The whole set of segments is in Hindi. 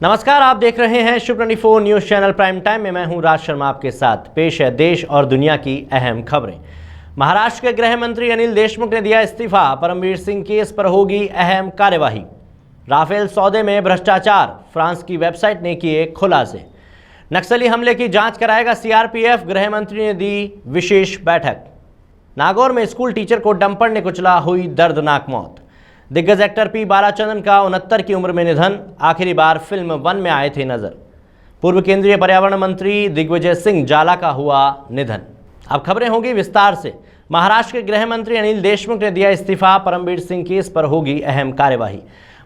नमस्कार, आप देख रहे हैं शुभ 24 न्यूज चैनल प्राइम टाइम में। मैं हूं राज शर्मा आपके साथ। पेश है देश और दुनिया की अहम खबरें। महाराष्ट्र के गृह मंत्री अनिल देशमुख ने दिया इस्तीफा। परमवीर सिंह केस पर होगी अहम कार्यवाही। राफेल सौदे में भ्रष्टाचार, फ्रांस की वेबसाइट ने किए खुलासे। नक्सली हमले की जांच कराएगा सीआरपीएफ, गृह मंत्री ने दी विशेष बैठक। नागौर में स्कूल टीचर को डंपर ने कुचला, हुई दर्दनाक मौत। दिग्गज एक्टर पी बालाचंद्रन का 69 की उम्र में निधन, आखिरी बार फिल्म 1 में आए थे नजर। पूर्व केंद्रीय पर्यावरण मंत्री दिग्विजय सिंह जाला का हुआ निधन। अब खबरें होंगी विस्तार से। महाराष्ट्र के गृह मंत्री अनिल देशमुख ने दिया इस्तीफा। परमवीर सिंह केस पर होगी अहम कार्यवाही।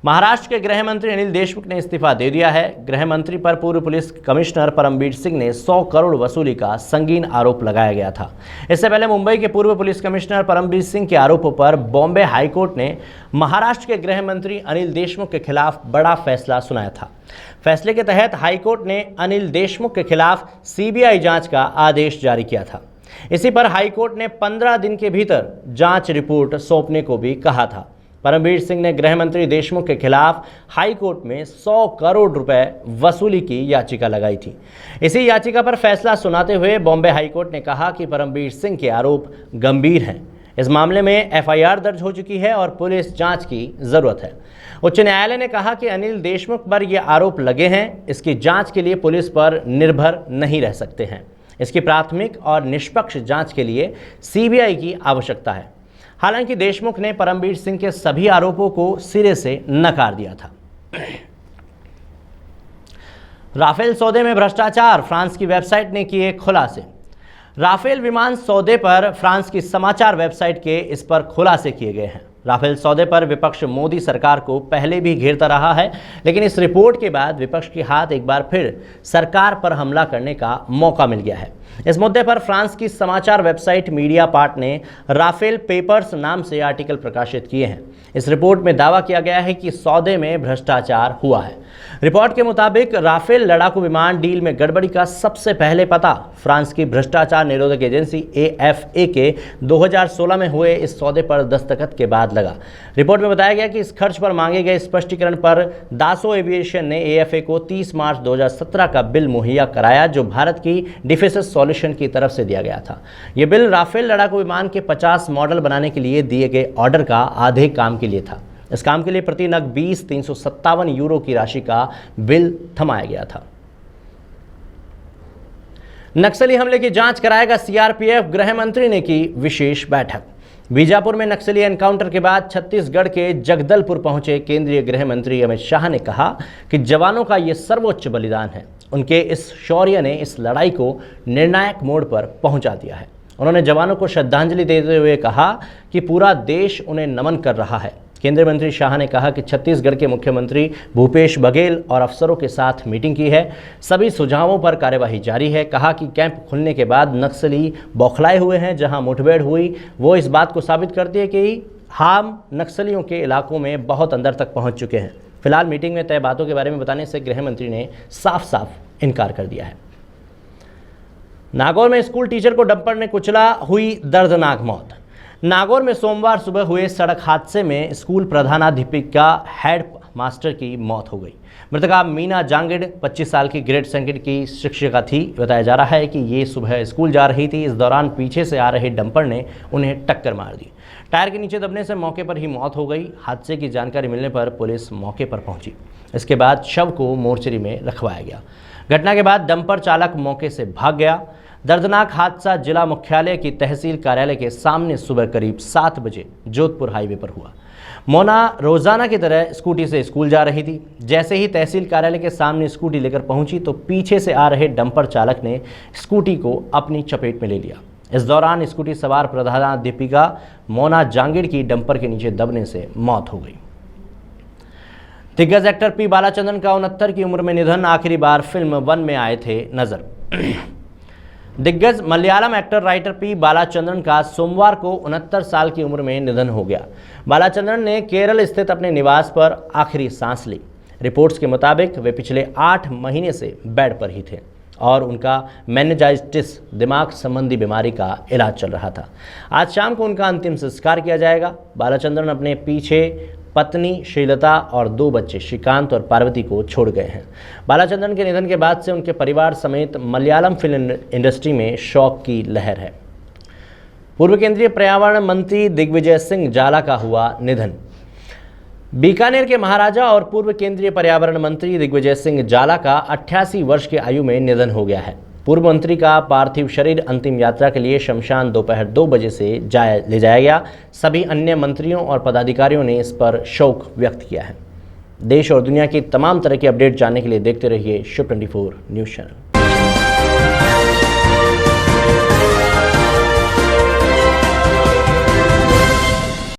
महाराष्ट्र के गृह मंत्री अनिल देशमुख ने इस्तीफा दे दिया है। गृह मंत्री पर पूर्व पुलिस कमिश्नर परमवीर सिंह ने 100 करोड़ वसूली का संगीन आरोप लगाया गया था। इससे पहले मुंबई के पूर्व पुलिस कमिश्नर परमवीर सिंह के आरोपों पर बॉम्बे हाईकोर्ट ने महाराष्ट्र के गृह मंत्री अनिल देशमुख के खिलाफ बड़ा फैसला सुनाया था। फैसले के तहत हाईकोर्ट ने अनिल देशमुख के खिलाफ सीबीआई जांच का आदेश जारी किया था। इसी पर हाईकोर्ट ने 15 दिन के भीतर जांच रिपोर्ट सौंपने को भी कहा था। परमवीर सिंह ने गृह मंत्री देशमुख के खिलाफ हाईकोर्ट में 100 करोड़ रुपए वसूली की याचिका लगाई थी। इसी याचिका पर फैसला सुनाते हुए बॉम्बे हाईकोर्ट ने कहा कि परमवीर सिंह के आरोप गंभीर हैं। इस मामले में एफआईआर दर्ज हो चुकी है और पुलिस जांच की जरूरत है। उच्च न्यायालय ने कहा कि अनिल देशमुख पर ये आरोप लगे हैं, इसकी जांच के लिए पुलिस पर निर्भर नहीं रह सकते हैं। इसकी प्राथमिक और निष्पक्ष जांच के लिए सीबीआई की आवश्यकता है। हालांकि देशमुख ने परमवीर सिंह के सभी आरोपों को सिरे से नकार दिया था। राफेल सौदे में भ्रष्टाचार, फ्रांस की वेबसाइट ने किए खुलासे। राफेल विमान सौदे पर फ्रांस की समाचार वेबसाइट के इस पर खुलासे किए गए हैं। राफेल सौदे पर विपक्ष मोदी सरकार को पहले भी घेरता रहा है, लेकिन इस रिपोर्ट के बाद विपक्ष के हाथ एक बार फिर सरकार पर हमला करने का मौका मिल गया है। इस मुद्दे पर फ्रांस की समाचार वेबसाइट मीडिया पार्ट ने राफेल पेपर्स नाम से आर्टिकल प्रकाशित किए हैं। इस रिपोर्ट में दावा किया गया है कि सौदे में भ्रष्टाचार हुआ है। रिपोर्ट के मुताबिक राफेल लड़ाकू विमान डील में गड़बड़ी का सबसे पहले पता फ्रांस की भ्रष्टाचार निरोधक एजेंसी एएफए के 2016 में हुए इस सौदे पर दस्तखत के बाद लगा। रिपोर्ट में बताया गया कि इस खर्च पर मांगे गए स्पष्टीकरण पर दासो एविएशन ने एएफए को 30 मार्च 2017 का बिल मुहैया कराया, जो भारत की डिफेंस सॉल्यूशन की तरफ से दिया गया था। यह बिल राफेल लड़ाकू विमान के 50 मॉडल बनाने के लिए दिए गए ऑर्डर का आधे काम के लिए था। इस काम के लिए प्रति नग 357 यूरो की राशि का बिल थमाया गया था। नक्सली हमले की जांच कराएगा सीआरपीएफ, गृह मंत्री ने की विशेष बैठक। बीजापुर में नक्सली एनकाउंटर के बाद छत्तीसगढ़ के जगदलपुर पहुंचे केंद्रीय गृह मंत्री अमित शाह ने कहा कि जवानों का यह सर्वोच्च बलिदान है। उनके इस शौर्य ने इस लड़ाई को निर्णायक मोड़ पर पहुंचा दिया है। उन्होंने जवानों को श्रद्धांजलि देते हुए कहा कि पूरा देश उन्हें नमन कर रहा है। केंद्रीय मंत्री शाह ने कहा कि छत्तीसगढ़ के मुख्यमंत्री भूपेश बघेल और अफसरों के साथ मीटिंग की है। सभी सुझावों पर कार्यवाही जारी है। कहा कि कैंप खुलने के बाद नक्सली बौखलाए हुए हैं। जहां मुठभेड़ हुई वो इस बात को साबित करती है कि हम नक्सलियों के इलाकों में बहुत अंदर तक पहुंच चुके हैं। फिलहाल मीटिंग में तय बातों के बारे में बताने से गृह मंत्री ने साफ साफ इनकार कर दिया है। नागौर में स्कूल टीचर को डंपर ने कुचला, हुई दर्दनाक मौत। नागौर में सोमवार सुबह हुए सड़क हादसे में स्कूल प्रधानाध्यापिका हेड मास्टर की मौत हो गई। मृतका मीना जांगिड़ 25 साल की ग्रेड सेकंड की शिक्षिका थी। बताया जा रहा है कि ये सुबह स्कूल जा रही थी। इस दौरान पीछे से आ रहे डंपर ने उन्हें टक्कर मार दी। टायर के नीचे दबने से मौके पर ही मौत हो गई। हादसे की जानकारी मिलने पर पुलिस मौके पर पहुंची। इसके बाद शव को मोर्चरी में रखवाया गया। घटना के बाद डंपर चालक मौके से भाग गया। दर्दनाक हादसा जिला मुख्यालय की तहसील कार्यालय के सामने सुबह करीब 7 बजे जोधपुर हाईवे पर हुआ। मोना रोजाना की तरह स्कूटी से स्कूल जा रही थी। जैसे ही तहसील कार्यालय के सामने स्कूटी लेकर पहुंची तो पीछे से आ रहे डंपर चालक ने स्कूटी को अपनी चपेट में ले लिया। इस दौरान स्कूटी सवार प्रधानाध्यापिका मोना जांगिड़ की डंपर के नीचे दबने से मौत हो गई। दिग्गज एक्टर पी बालाचंद्रन का 69 की उम्र में निधन, आखिरी बार फिल्म 1 में आए थे नजर। दिग्गज Malayalam actor writer P Balachandran का सोमवार को 69 साल की उम्र में निधन हो गया। बालाचंद्रन ने केरल स्थित अपने निवास पर आखिरी सांस ली। रिपोर्ट्स के मुताबिक वे पिछले 8 महीने से बेड पर ही थे और उनका मेनिंजाइटिस दिमाग संबंधी बीमारी का इलाज चल रहा था। आज शाम को उनका अंतिम संस्कार किया जाएगा। बालाचंद्रन अपने पीछे पत्नी श्रीलता और 2 बच्चे श्रीकांत और पार्वती को छोड़ गए हैं। बालाचंद्रन के निधन के बाद से उनके परिवार समेत मलयालम फिल्म इंडस्ट्री में शोक की लहर है। पूर्व केंद्रीय पर्यावरण मंत्री दिग्विजय सिंह जाला का हुआ निधन। बीकानेर के महाराजा और पूर्व केंद्रीय पर्यावरण मंत्री दिग्विजय सिंह जाला का 88 वर्ष की आयु में निधन हो गया है। पूर्व मंत्री का पार्थिव शरीर अंतिम यात्रा के लिए शमशान दोपहर 2 बजे से ले जाया गया। सभी अन्य मंत्रियों और पदाधिकारियों ने इस पर शोक व्यक्त किया है। देश और दुनिया की तमाम तरह की अपडेट जानने के लिए देखते रहिए शुभ 24 न्यूज़ चैनल।